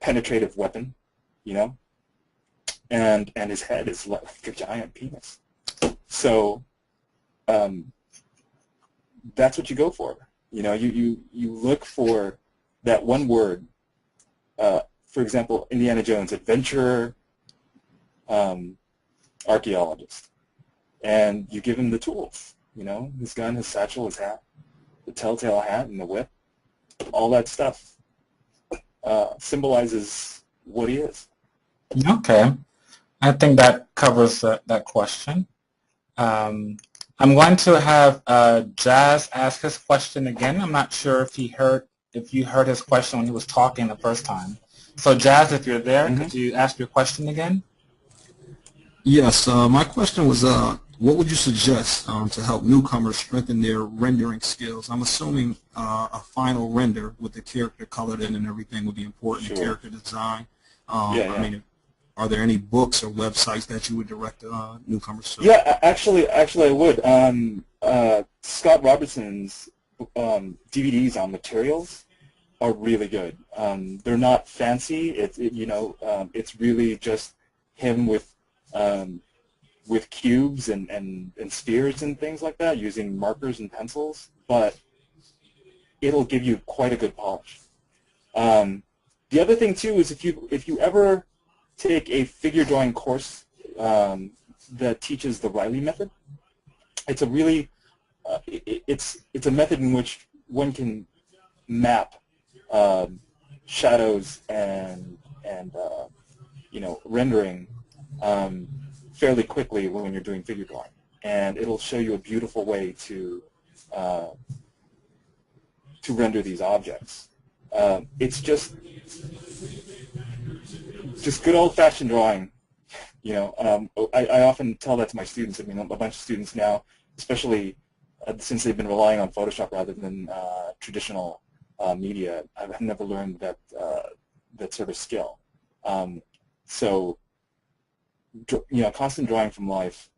penetrative weapon, you know, and his head is like a giant penis. So that's what you go for. You know, you look for that one word. For example, Indiana Jones, adventurer, archaeologist, and you give him the tools. You know, his gun, his satchel, his hat, the telltale hat, and the whip. All that stuff symbolizes what he is. Okay, I think that covers that question. I'm going to have Jazz ask his question again. I'm not sure if you heard his question when he was talking the first time. So Jazz, if you're there, could you ask your question again? Yes, my question was, what would you suggest to help newcomers strengthen their rendering skills? I'm assuming a final render with the character colored in and everything would be important. Sure. Character design. Yeah. I mean, are there any books or websites that you would direct newcomers to? Yeah, actually, I would. Scott Robertson's DVDs on materials are really good. They're not fancy. It's really just him with cubes and spheres and things like that, using markers and pencils. But it'll give you quite a good polish. The other thing too is if you ever take a figure drawing course that teaches the Riley method, it's a really it's a method in which one can map shadows and rendering fairly quickly when you're doing figure drawing, and it'll show you a beautiful way to render these objects. It's just good old-fashioned drawing. You know, I often tell that to my students. I mean, a bunch of students now, especially since they've been relying on Photoshop rather than traditional media, I've never learned that sort of skill. So, you know, constant drawing from life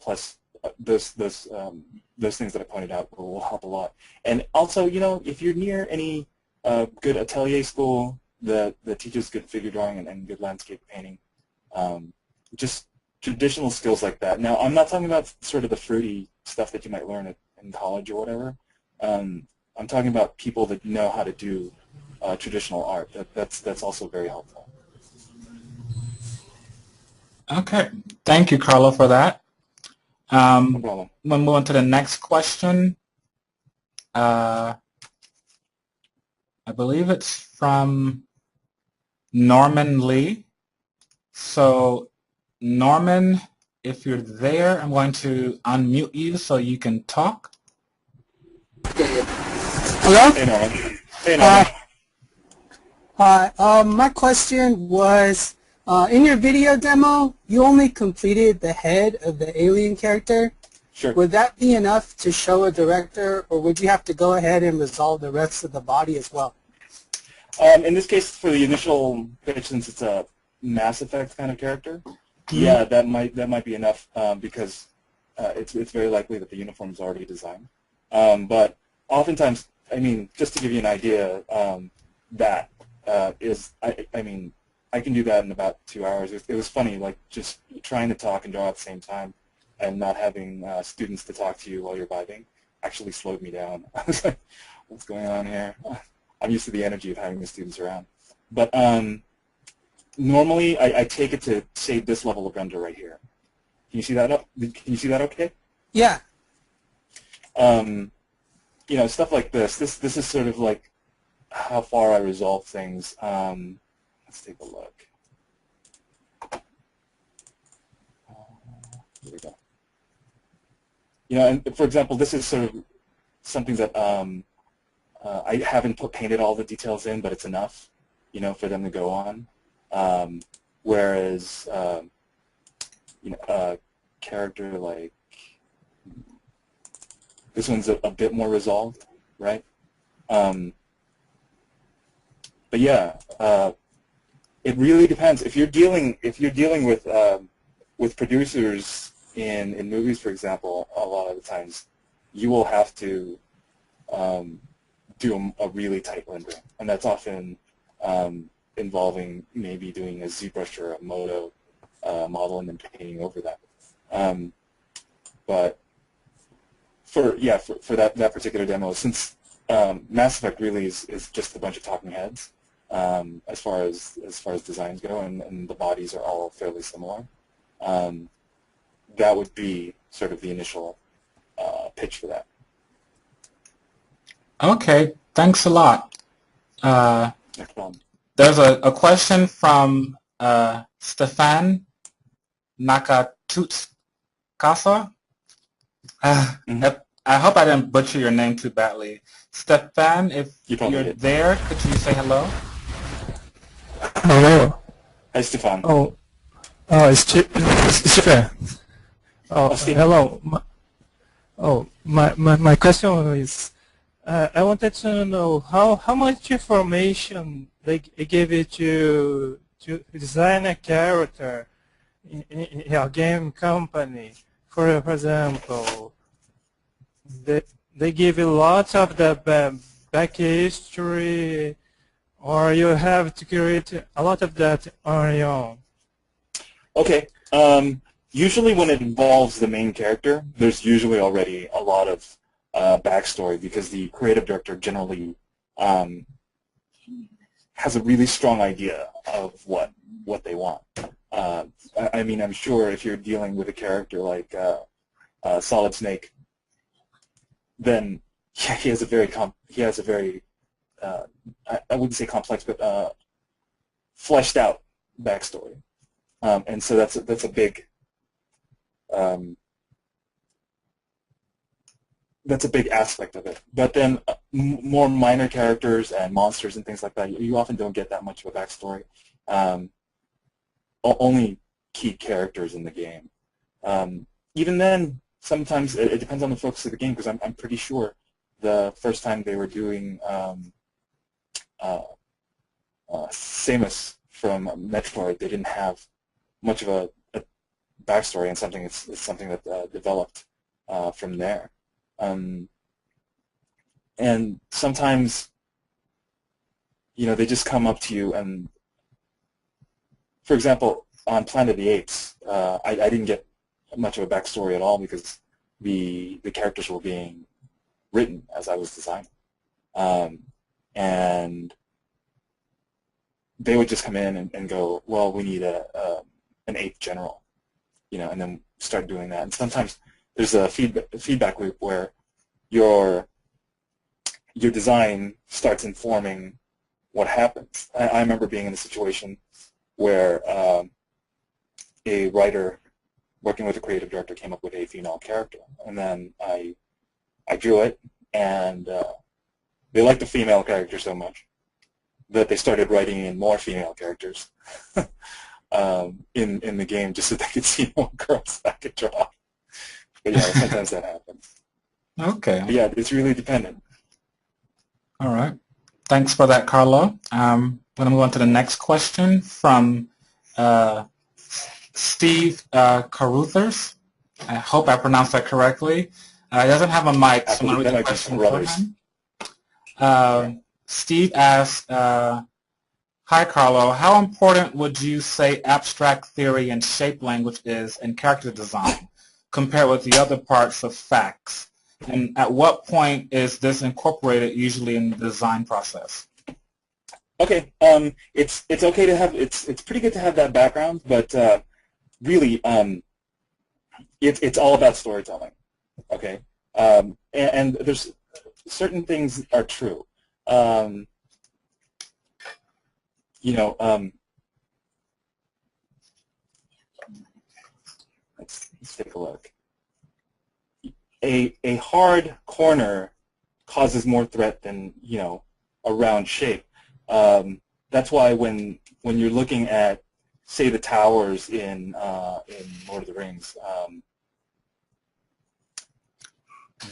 plus those things that I pointed out will help a lot. And also, you know, if you're near any good atelier school that teaches good figure drawing and good landscape painting, just traditional skills like that. Now, I'm not talking about sort of the fruity stuff that you might learn in college or whatever. I'm talking about people that know how to do traditional art. That's also very helpful. Okay, thank you, Carlo, for that. No problem. We'll move on to the next question. I believe it's from Norman Lee. So, Norman, if you're there, I'm going to unmute you so you can talk. Hello? Hey, Norman. Hey, Norman. Hi. My question was, in your video demo, you only completed the head of the alien character. Sure. Would that be enough to show a director, or would you have to go ahead and resolve the rest of the body as well? In this case, for the initial pitch, since it's a Mass Effect kind of character, yeah, that might be enough because it's very likely that the uniform is already designed. But oftentimes, I mean, just to give you an idea, I can do that in about 2 hours. It was funny, like just trying to talk and draw at the same time, and not having students to talk to you while you're vibing actually slowed me down. I was like, what's going on here? I'm used to the energy of having the students around. But normally, I take it to, say, this level of render right here. Can you see that? Can you see that okay? Yeah. You know, stuff like this. This is sort of like how far I resolve things. Let's take a look. Here we go. You know, and for example, this is sort of something that I haven't painted all the details in, but it's enough, you know, for them to go on. Whereas, you know, a character like this one's a bit more resolved, right? But yeah, it really depends. If you're dealing with producers in movies, for example, a lot of the times you will have to do a really tight rendering, and that's often involving maybe doing a ZBrush or a Moto model and then painting over that. But for that particular demo, since Mass Effect really is just a bunch of talking heads as far as designs go, and the bodies are all fairly similar. That would be sort of the initial pitch for that. Okay, thanks a lot. No problem. There's a question from Stefan Nakatutskasa. I hope I didn't butcher your name too badly. Stefan, if you're there, could you say hello? Hello. Hi, Stefan. It's Stefan. Hello. My question is, I wanted to know how much information they gave you to design a character in your game company. For example, they give you lots of the back history, or you have to create a lot of that on your own. Okay. Usually when it involves the main character, there's usually already a lot of backstory, because the creative director generally has a really strong idea of what they want. I mean, I'm sure if you're dealing with a character like Solid Snake, then he has a very I wouldn't say complex, but fleshed out backstory, and so that's a big aspect of it. But then more minor characters and monsters and things like that, you often don't get that much of a backstory. Only key characters in the game. Even then, sometimes it depends on the focus of the game, because I'm pretty sure the first time they were doing Samus from Metroid, they didn't have much of a backstory, and it's something that developed from there. And sometimes, they just come up to you, and for example, on Planet of the Apes, I didn't get much of a backstory at all, because the characters were being written as I was designing. And they would just come in and go, well, we need an ape general, and then start doing that. And sometimes there's a feedback loop where your design starts informing what happens. I remember being in a situation where a writer working with a creative director came up with a female character, and then I drew it, and they liked the female character so much that they started writing in more female characters in the game, just so they could see more girls I could draw. But yeah, sometimes that happens. Okay. But yeah, it's really dependent. All right. Thanks for that, Carlo. I'm going to move on to the next question from Steve Caruthers. I hope I pronounced that correctly. He doesn't have a mic, so I'm going to read the question for him. Steve asks, hi, Carlo. How important would you say abstract theory and shape language is in character design compared with the other parts of facts? And at what point is this incorporated usually in the design process? Okay, it's okay to have it's pretty good to have that background, but really it's all about storytelling. Okay, and there's certain things are true. Let's take a look. A hard corner causes more threat than a round shape. That's why when you're looking at, say, the towers in Lord of the Rings,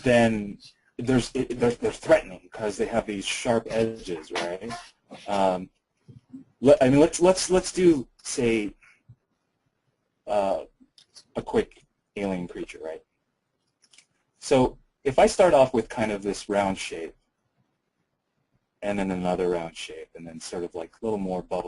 then they're threatening because they have these sharp edges, right? I mean, let's do, say, a quick alien creature, right? So if I start off with kind of this round shape, and then another round shape, and then sort of like a little more bubble